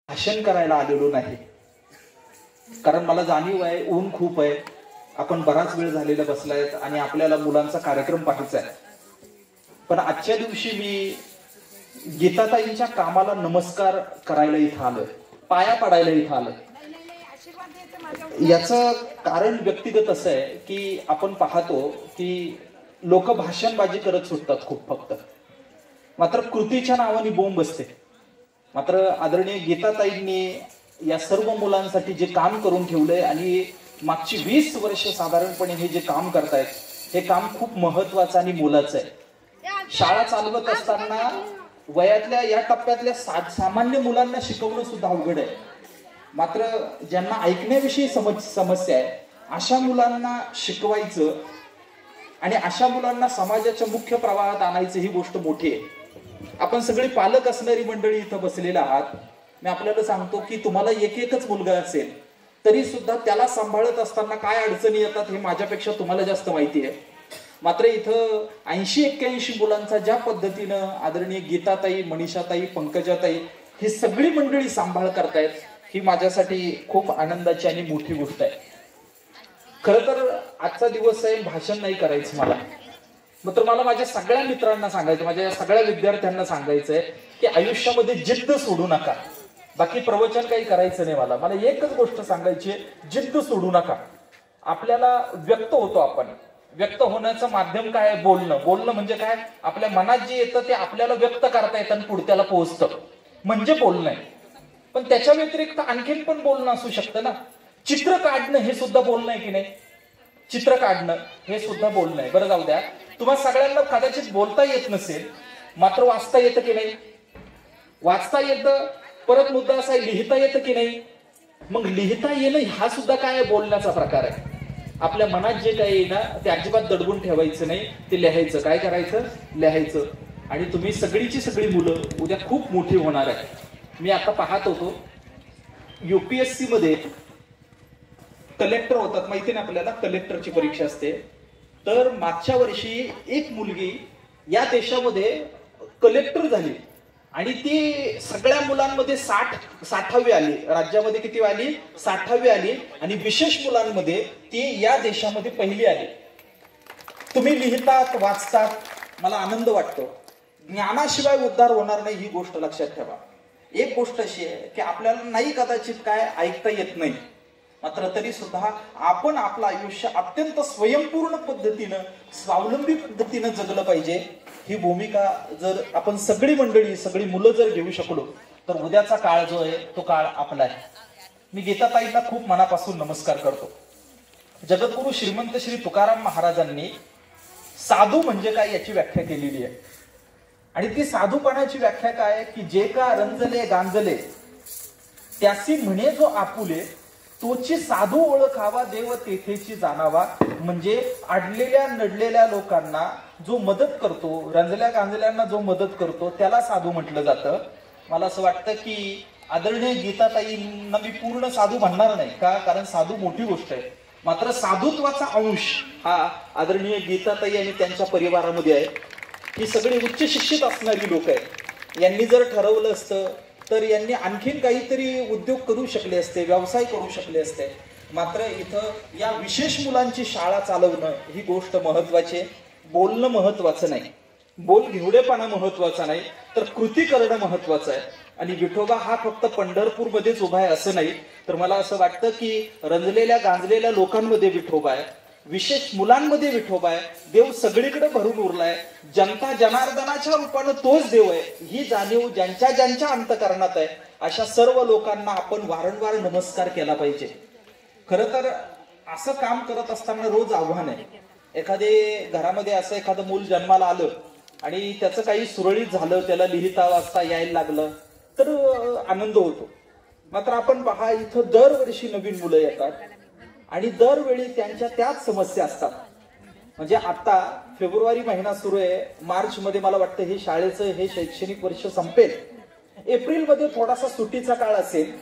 भाषण करायला आलेलो नाही, कारण मला जाणीव आहे ऊन खूप आहे, आपण बराच वेळ झालेला बसलाय आणि आपल्याला मुलांचा कार्यक्रम पाहायचा आहे. पण आजच्या दिवशी मी गीताताईंच्या कामाला नमस्कार करायला इथं आलोय, पाया पडायला इथं आलोय. याचं कारण व्यक्तिगत असं आहे की आपण पाहतो की लोक भाषणबाजी करत सुटतात खूप फक्त, मात्र कृतीच्या नावाने बोंब असते. मात्र आदरणीय गीताताईंनी या सर्व मुलांसाठी जे काम करून ठेवलंय आणि मागची 20 वर्ष साधारणपणे हे जे काम करतायत, हे काम खूप महत्वाचं आणि मोलाचं आहे. शाळा चालवत असताना वयातल्या या टप्प्यातल्या सामान्य मुलांना शिकवणं सुद्धा अवघड आहे. मात्र ज्यांना ऐकण्याविषयी समस्या आहे अशा मुलांना शिकवायचं आणि अशा मुलांना समाजाच्या मुख्य प्रवाहात आणायचं ही गोष्ट मोठी आहे. आपण सगळी पालक असणारी मंडळी इथं बसलेला आहात. मी आपल्याला सांगतो की तुम्हाला एकच मुलगा असेल तरी सुद्धा त्याला सांभाळत असताना काय अडचणी येतात हे माझ्यापेक्षा तुम्हाला जास्त माहिती आहे. मात्र इथं 80-81 मुलांचा ज्या पद्धतीनं आदरणीय गीताताई, मनीषाताई, पंकजाताई ही सगळी मंडळी सांभाळ करतायत, ही माझ्यासाठी खूप आनंदाची आणि मोठी गोष्ट आहे. खरं तर आजचा दिवस आहे, भाषण नाही करायचं मला, मात्र मला माझ्या सगळ्या मित्रांना सांगायचं, माझ्या सगळ्या विद्यार्थ्यांना सांगायचंय की आयुष्यामध्ये जिद्द सोडू नका. बाकी प्रवचन काही करायचं नाही मला एकच गोष्ट सांगायची आहे, जिद्द सोडू नका. आपल्याला व्यक्त होतो, आपण व्यक्त होण्याचं माध्यम काय आहे? बोलणं म्हणजे काय? आपल्या मनात जे येतं ते आपल्याला व्यक्त करता येतं आणि पुढच्याला पोहोचतं, म्हणजे बोलणं आहे. पण त्याच्या व्यतिरिक्त आणखीन पण बोलणं असू शकतं ना. चित्र काढणं हे सुद्धा बोलणं आहे की नाही? चित्र काढणं हे सुद्धा बोलणं आहे. बरं, जाऊ द्या, तुम्हाला सगळ्यांना कदाचित बोलता येत नसेल, मात्र वाचता येतं की नाही? वाचता येतं. परत मुद्दा असा आहे, लिहिता येतं की नाही? मग लिहिता येणं हा सुद्धा काय आहे? बोलण्याचा प्रकार आहे. आपल्या मनात जे काही आहे ना ते अजिबात दडवून ठेवायचं नाही, ते लिहायचं. काय करायचं? लिहायचं. आणि तुम्ही सगळीची सगळी मुलं उद्या खूप मोठी होणार आहे. मी आता पाहत होतो UPSC मध्ये कलेक्टर होतात, माहिती ना आपल्याला, कलेक्टरची परीक्षा असते. तर मागच्या वर्षी एक मुलगी या देशामध्ये कलेक्टर झाली आणि ती सगळ्या मुलांमध्ये 60वी आली. राज्यामध्ये किती आली? 60वी आली. आणि विशेष मुलांमध्ये ती या देशामध्ये पहिली आली. तुम्ही लिहितात, वाचतात, मला आनंद वाटतो. ज्ञानाशिवाय उद्धार होणार नाही ही गोष्ट लक्षात ठेवा. एक गोष्ट अशी आहे की आपल्याला नाही कदाचित काय ऐकता येत नाही, मात्र तरी सुद्धा आपण आपलं आयुष्य अत्यंत स्वयंपूर्ण पद्धतीनं, स्वावलंबी पद्धतीनं जगलं पाहिजे. ही भूमिका जर आपण सगळी मंडळी, सगळी मुलं जर घेऊ शकलो तर उद्याचा काळ जो आहे तो काळ आपला आहे. मी गीताताईंना खूप मनापासून नमस्कार करतो. जगद्गुरु श्रीमंत श्री तुकाराम महाराजांनी साधू म्हणजे काय याची व्याख्या केलेली आहे. आणि ती साधूपणाची व्याख्या काय की जे का रंजले गांजले त्यासी म्हणे जो आपुले, तोची साधू ओळखावा देव तेथेची जाणावा. म्हणजे अडलेल्या नडलेल्या लोकांना जो मदत करतो, रंजल्या गांजल्यांना जो मदत करतो त्याला साधू म्हटलं जातं. मला असं वाटतं की आदरणीय गीताताईंना मी पूर्ण साधू म्हणणार नाही का, कारण साधू मोठी गोष्ट आहे, मात्र साधुत्वाचा अंश हा आदरणीय गीताताई आणि त्यांच्या परिवारामध्ये आहे. ही सगळी उच्च शिक्षित असणारी लोक आहेत. यांनी जर ठरवलं असतं तर यांनी आणखीन काहीतरी उद्योग करू शकले असते, व्यवसाय करू शकले असते. मात्र इथं या विशेष मुलांची शाळा चालवणं ही गोष्ट महत्वाची आहे. बोलणं महत्वाचं नाही, बोल घेवडेपणा महत्वाचा नाही, तर कृती करणं महत्वाचं आहे. आणि विठोबा हा फक्त पंढरपूरमध्येच उभा आहे असं नाही, तर मला असं वाटतं की रंजलेल्या गांजलेल्या लोकांमध्ये विठोबा आहे, विशेष मुलांमध्ये विठोबा आहे. देव सगळीकडे भरून उरलाय. जनता जनार्दनाच्या रूपानं तोच देव आहे ही जाणीव ज्यांच्या ज्यांच्या अंतःकरणात आहे, अशा सर्व लोकांना आपण वारंवार नमस्कार केला पाहिजे. खरं तर असं काम करत असताना रोज आव्हान आहे. एखादे घरामध्ये असं एखादं मूल जन्माला आलं आणि त्याचं काही सुरळीत झालं, त्याला लिहिता वाचता यायला लागलं तर आनंद होतो. मात्र आपण पहा, इथं दरवर्षी नवीन मुलं येतात आणि दरवेळी त्यांच्या त्याच समस्या असतात. म्हणजे आता फेब्रुवारी महिना सुरू आहे, मार्च मध्ये मला वाटतं हे शाळेचं हे शैक्षणिक वर्ष संपेल, एप्रिल मध्ये थोडासा सुट्टीचा काळ असेल,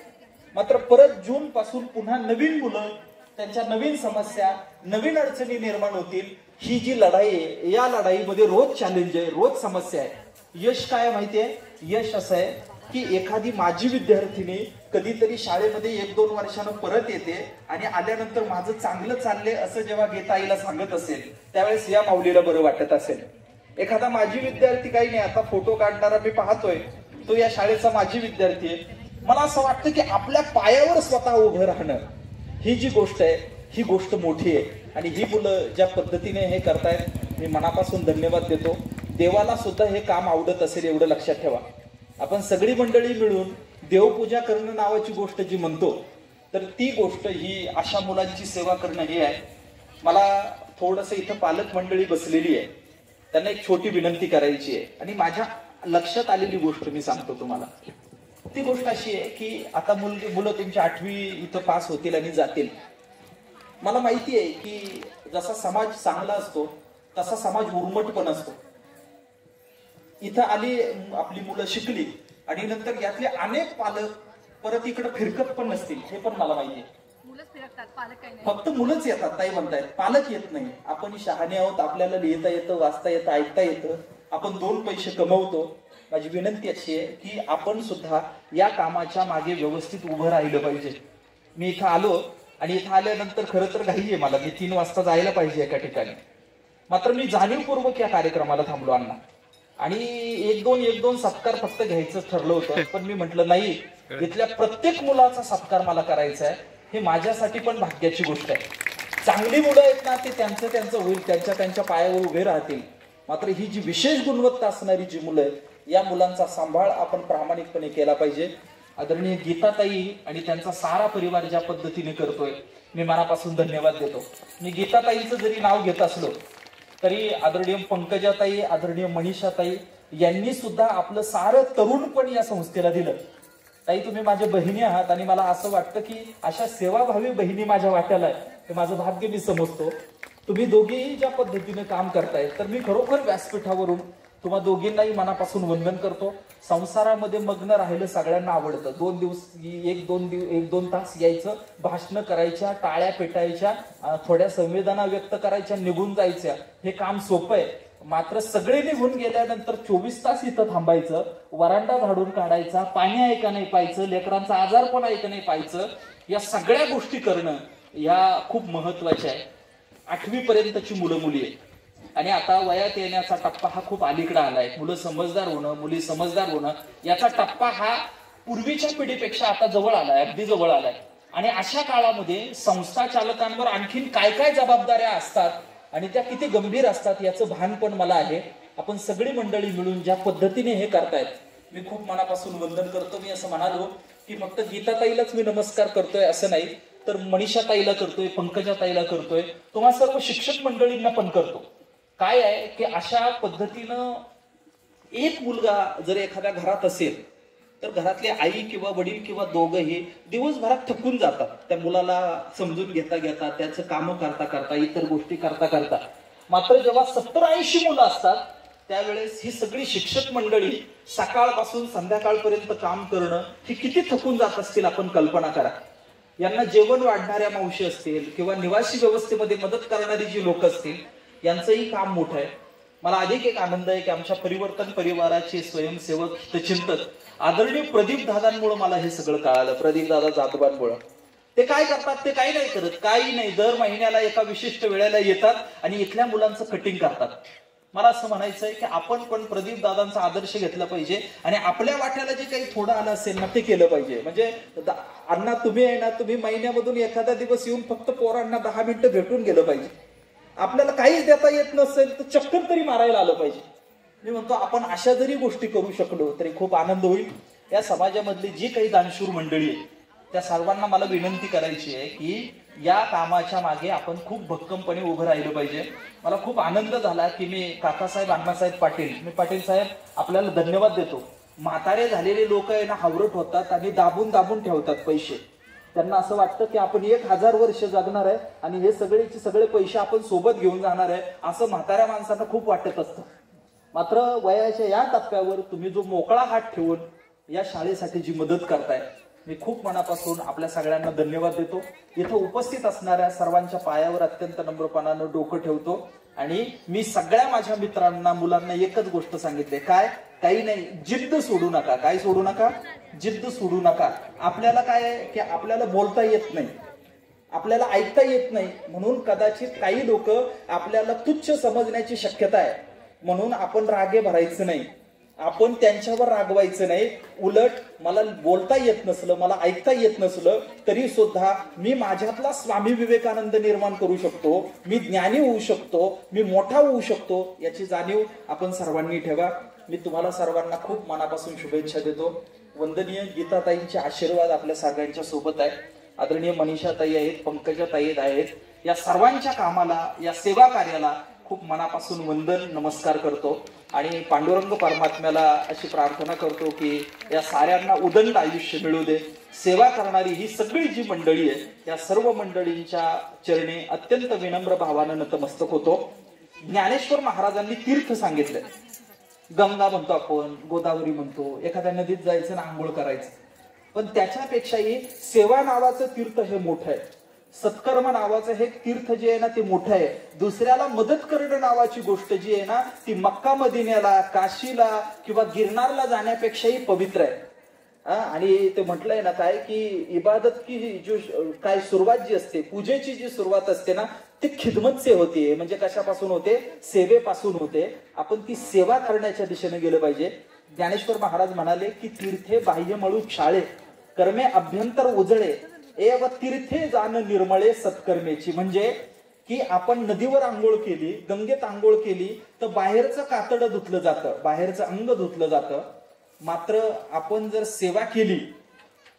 मात्र परत जून पासून पुन्हा नवीन मुलं, त्यांच्या नवीन समस्या, नवीन अडचणी निर्माण होतील. ही जी लढाई आहे, या लढाईमध्ये रोज चॅलेंज आहे, रोज समस्या आहे. यश काय माहितीये? यश असं आहे की एखादी माझी विद्यार्थिनी कधीतरी शाळेमध्ये 1-2 वर्षानं परत येते आणि आल्यानंतर माझं चांगलं चाललंय असं जेव्हा गीता आईला सांगत असेल त्यावेळेस या माऊलीला बरं वाटत असेल. एखादा माझी विद्यार्थी, काही नाही आता फोटो काढणारा मी पाहतोय, तो या शाळेचा माझी विद्यार्थी आहे. मला असं वाटतं की आपल्या पायावर स्वतः उभं राहणं ही जी गोष्ट आहे ही गोष्ट मोठी आहे. आणि ही मुलं ज्या पद्धतीने हे करतायत मी मनापासून धन्यवाद देतो. देवाला सुद्धा हे काम आवडत असेल एवढं लक्षात ठेवा. आपण सगळी मंडळी मिळून देवपूजा करणं नावाची गोष्ट जी म्हणतो, तर ती गोष्ट ही अशा मुलांची सेवा करणं हे आहे. मला थोडंसं इथं पालक मंडळी बसलेली आहे, त्यांना एक छोटी विनंती करायची आहे. आणि माझ्या लक्षात आलेली गोष्ट मी सांगतो तुम्हाला. ती गोष्ट अशी आहे की आता मुलं तुमची 8वी इथं पास होतील आणि जातील. मला माहिती आहे की जसा समाज चांगला असतो तसा समाज उर्मट पण असतो. इथं आली आपली मुलं, शिकली आणि नंतर यातले अनेक पालक परत इकडे फिरकत पण नसतील, हे पण मला माहिती आहे. फक्त मुलंच येतात, ताई म्हणतायत, पालक येत नाही. आपण शहाणे आहोत, आपल्याला लिहिता येतं, वाचता येतं, ऐकता येतं, आपण 2 पैसे कमवतो. माझी विनंती अशी आहे की आपण सुद्धा या कामाच्या मागे व्यवस्थित उभं राहिलं पाहिजे. मी इथं आलो आणि इथं आल्यानंतर खरं तर घाई आहे मला, मी 3 वाजता जायला पाहिजे एका ठिकाणी. मात्र मी जाणीवपूर्वक या कार्यक्रमाला थांबलो अण्णा. आणि एक दोन सत्कार फक्त घ्यायचं ठरलं होतं, पण मी म्हटलं नाही, इथल्या प्रत्येक मुलाचा सत्कार मला करायचा आहे. हे माझ्यासाठी पण भाग्याची गोष्ट आहे. चांगली मुलं आहेत ना, ते त्यांचं होईल, त्यांच्या पायावर उभे राहतील. मात्र ही जी विशेष गुणवत्ता असणारी जी मुलं आहेत, या मुलांचा सांभाळ आपण प्रामाणिकपणे केला पाहिजे. आदरणीय गीताताई आणि त्यांचा सारा परिवार ज्या पद्धतीने करतोय, मी मनापासून धन्यवाद देतो. मी गीताताईंचं जरी नाव घेत असलो तरी आदरणीय पंकजाताई, आदरणीय मनीषाताई यांनी सुद्धा आपलं सारं तरुणपण या संस्थेला दिलं. ताई, तुम्ही माझ्या बहिणी आहात आणि मला असं वाटतं की अशा सेवाभावी बहिणी माझ्या वाट्याला आहे, हे माझं भाग्य मी समजतो. तुम्ही दोघेही ज्या पद्धतीने काम करताय, तर मी खरोखर व्यासपीठावरून तुम्हा दोघींनाही मनापासून वंदन करतो. संसारामध्ये मग्न राहिलं सगळ्यांना आवडतं. 2 दिवस 1-2 तास यायचं, भाषण करायच्या, टाळ्या पेटायच्या, थोड्या संवेदना व्यक्त करायच्या, निघून जायच्या, हे काम सोपं आहे. मात्र सगळे निघून गेल्यानंतर 24 तास इथं थांबायचं, वरांडा झाडून काढायचा, पाणी ऐका नाही पाहायचं, लेकरांचा आजार पण ऐका नाही पाहायचं, या सगळ्या गोष्टी करणं या खूप महत्वाच्या आहे. 8वी पर्यंतची मुलं मुली आहेत आणि आता वयात येण्याचा टप्पा हा खूप अलीकडे आलाय. मुलं समजदार होणं, मुली समजदार होणं, याचा टप्पा हा पूर्वीच्या पिढीपेक्षा आता जवळ आलाय, अगदी जवळ आलाय. आणि अशा काळामध्ये संस्था चालकांवर आणखीन काय काय जबाबदाऱ्या असतात आणि त्या किती गंभीर असतात याचं भान पण मला आहे. आपण सगळी मंडळी मिळून ज्या पद्धतीने हे करतायत, मी खूप मनापासून वंदन करतो. मी असं म्हणालो की फक्त गीताताईलाच मी नमस्कार करतोय असं नाही, तर मनीषाताईला करतोय, पंकजाताईला करतोय, तुम्हा सर्व शिक्षक मंडळींना पण करतो. काय आहे की अशा पद्धतीनं एक मुलगा जर एखाद्या घरात असेल तर घरातले आई किंवा वडील किंवा दोघंही दिवसभरात थकून जातात. त्या मुलाला समजून घेता घेता, त्याचं कामं करता करता, इतर गोष्टी करता करता. मात्र जेव्हा 70-80 मुलं असतात त्यावेळेस ही सगळी शिक्षक मंडळी सकाळपासून संध्याकाळपर्यंत काम करणं, ही किती थकून जात असतील आपण कल्पना करा. यांना जेवण वाढणाऱ्या मावशी असतील किंवा निवासी व्यवस्थेमध्ये मदत करणारी जी लोक असतील, यांचंही काम मोठं आहे. मला अधिक एक आनंद आहे की आमच्या परिवर्तन परिवाराचे स्वयंसेवक हितचिंतक आदरणीय प्रदीप दादांमुळे मला हे सगळं कळालं. प्रदीप दादा जाधवांमुळे. ते काय करतात, ते काही नाही करत, काही नाही, दर महिन्याला एका विशिष्ट वेळेला येतात आणि इथल्या मुलांचं कटिंग करतात. मला असं म्हणायचं आहे की आपण पण प्रदीप दादांचा आदर्श घेतला पाहिजे आणि आपल्या वाट्याला जे काही थोडं आलं असेल ना, ते केलं पाहिजे. म्हणजे अण्णा तुम्ही आहे ना, तुम्ही महिन्यामधून एखादा दिवस येऊन फक्त पोरांना 10 मिनिटं भेटून गेलं पाहिजे. आपल्याला काहीच देता येत नसेल तर चक्कर तरी मारायला आलं पाहिजे. मी म्हणतो आपण अशा जरी गोष्टी करू शकलो तरी खूप आनंद होईल. या समाजामधली जी काही दानशूर मंडळी आहे त्या सर्वांना मला विनंती करायची आहे की या कामाच्या मागे आपण खूप भक्कमपणे उभं राहिलं पाहिजे. मला खूप आनंद झाला की मी काकासाहेब अण्णासाहेब पाटील, मी पाटील साहेब आपल्याला धन्यवाद देतो. म्हातारे झालेले लोक आहे ना, हावरट होतात आणि दाबून दाबून ठेवतात पैसे. त्यांना असं वाटतं की आपण 1000 वर्ष जगणार आहे आणि हे सगळे पैसे आपण सोबत घेऊन जाणार आहे, असं म्हाताऱ्या माणसांना खूप वाटत असतं. मात्र वयाच्या या टप्प्यावर तुम्ही जो मोकळा हात ठेवून या शाळेसाठी जी मदत करताय, मी खूप मनापासून आपल्या सगळ्यांना धन्यवाद देतो. इथं उपस्थित असणाऱ्या सर्वांच्या पायावर अत्यंत नम्रपणानं डोकं ठेवतो आणि मी सगळ्या माझ्या मित्रांना, मुलांना एकच गोष्ट सांगितली, काय काही नाही, जिद्द सोडू नका. काय सोडू नका? जिद्द सोडू नका. आपल्याला काय आहे की आपल्याला बोलता येत नाही, आपल्याला ऐकता येत नाही, म्हणून कदाचित काही लोक आपल्याला तुच्छ समजण्याची शक्यता आहे. म्हणून आपण रागे भरायचं नाही, आपण त्यांच्यावर रागवायचं नाही. उलट मला बोलता येत नसलं, मला ऐकता येत नसलं तरी सुद्धा मी माझ्यातला स्वामी विवेकानंद निर्माण करू शकतो, मी ज्ञानी होऊ शकतो, मी मोठा होऊ शकतो, याची जाणीव आपण सर्वांनी ठेवा. मी तुम्हाला सर्वांना खूप मनापासून शुभेच्छा देतो. वंदनीय गीताताईंचे आशीर्वाद आपल्या सगळ्यांच्या सोबत आहे. आदरणीय मनीषाताई आहेत, पंकजाताई आहेत. या सर्वांच्या कामाला, या सेवा कार्याला खूप मनापासून वंदन, नमस्कार करतो आणि पांडुरंग परमात्म्याला अशी प्रार्थना करतो की या साऱ्यांना उदंड आयुष्य मिळू दे. सेवा करणारी ही सगळी जी मंडळी आहे, या सर्व मंडळींच्या चरणी अत्यंत विनम्र भावानं नतमस्तक होतो. ज्ञानेश्वर महाराजांनी तीर्थ सांगितले. गंगा म्हणतो आपण, गोदावरी म्हणतो, एखाद्या नदीत जायचं ना आंघोळ करायचं, पण त्याच्यापेक्षाही सेवा नावाचं तीर्थ हे मोठं आहे. सत्कर्म नावाचं हे तीर्थ जे आहे ना ते मोठं आहे. दुसऱ्याला मदत करणं नावाची गोष्ट जी आहे ना ती मक्का मदिन्याला, काशीला किंवा गिरनारला जाण्यापेक्षाही पवित्र आहे. आणि ते म्हटलंय ना काय की इबादत की जो काय सुरुवात जी असते, पूजेची जी सुरुवात असते ना ती खिदमत से होते. म्हणजे कशापासून होते? सेवेपासून होते. आपण ती सेवा करण्याच्या दिशेने गेलं पाहिजे. ज्ञानेश्वर महाराज म्हणाले की तीर्थे बाह्य मळू शाळे, कर्मे अभ्यंतर उजळे, एव तीर्थे जाण निर्मळे सत्कर्मेची. म्हणजे की आपण नदीवर आंघोळ केली, गंगेत आंघोळ केली तर बाहेरचं कातडं धुतलं जातं, बाहेरचं अंग धुतलं जातं. मात्र आपण जर सेवा केली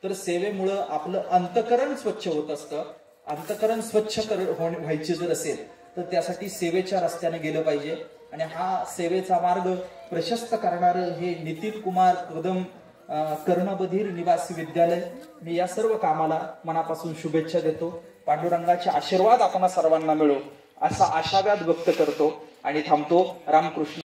तर सेवेमुळं आपलं अंतकरण स्वच्छ होत असतं. अंतकरण स्वच्छ व्हायचे जर असेल तर त्यासाठी सेवेच्या रस्त्याने गेलं पाहिजे. आणि हा सेवेचा मार्ग प्रशस्त करणारं हे नितीन कुमार कदम कर्णबधीर निवासी विद्यालय. मी या सर्व कामाला मनापासून शुभेच्छा देतो. पांडुरंगाचे आशीर्वाद आपण सर्वांना मिळो असा आशावाद व्यक्त करतो आणि थांबतो. रामकृष्ण.